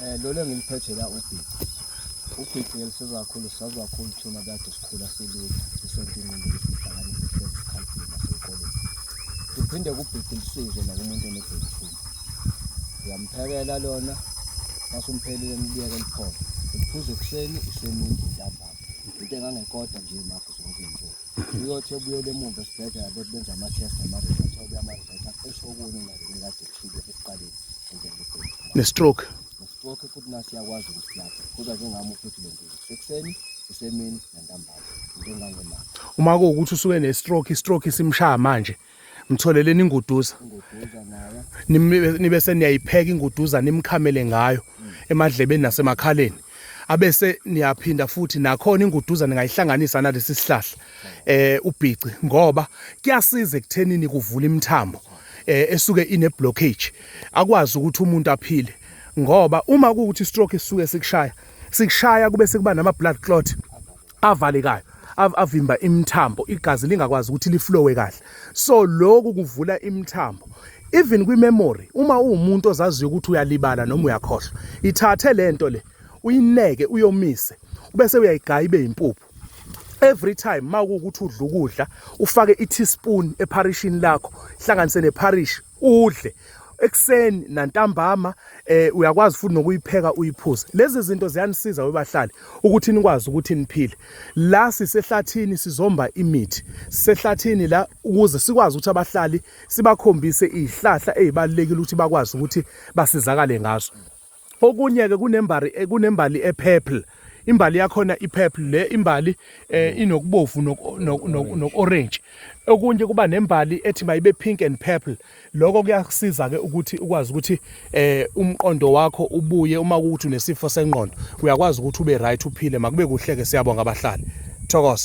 Lolo engiliphethe la ubhici ngelisiza kakhulu sazi kakhulu thina kade sikhula selula isontini ngihlakani isikhaliphi nasekoleni. Kuphinde kubhici lisizo la kumuntu onebhekthini. Uyamphekela lona masumphele niliyeke liphole. Uphuze ekuseni isemini ntambama. Into engangekodwa nje makho zonke izinto. Uyothi ebuyele emuva esibhedlela benza ama-test ama-results abuya ama-results eshokunye ngakade kushilo esiqaleni njenge ne-stroke. Stroke futhi nasiyakwazi ukusilapha kuza njengami uphethile nje sekuseni isemini nantambama into engangemali. Uma kuwukuthi usuke ne-stroke, i-stroke isimshaya manje mtholeleni inguduza nayo nibe seniyayipheka inguduza nimkhamele ngayo emadlebeni nasemakhaleni abese niyaphinda futhi nakhona inguduza ningayihlanganisa nalesi sihlahla ubhici ngoba kuyasiza ekuthenini kuvula imithambo esuke ine blockage akwazi ukuthi umuntu aphile ngoba uma kuukuthi stroke isuke sikushaya kube sekuba nama blood clot avalekayo avimba imithambo igazi lingakwazi ukuthi liflowe kahle so lokhu kuvula imithambo even kwi memory uma umuntu ozaziyo ukuthi uyalibala noma uyakhohlwa ithathe lento le uyineke uyomise ubese uyayigaya ibe impuphu every time makuukuthi udla ukudla ufake i-teaspoon eparishini lakho hlanganise neparish udle ekseni nantambama uyakwazi futhi nokuyipheka uyiphuze lezi zinto ziyanisiza webahlali ukuthi nikwazi ukuthi niphile la sisehlathini sizomba imithi sisehlathini la ukuze sikwazi ukuthi abahlali sibakhombise izihlahla ezibalekile ukuthi bakwazi ukuthi basizakale ngazo okunye ke kunembali epurple imbali yakhona ipurple le imbali inokubovu nokorange okunye kuba nembali ethi mayibe pink and purple lokho kuyasiza ke ukuthi ukwazi ukuthi umqondo wakho ubuye uma ukuthi unesifo sengqondo uyakwazi ukuthi ube right uphile makube kuhle ke siyabonga abahlali thokoza.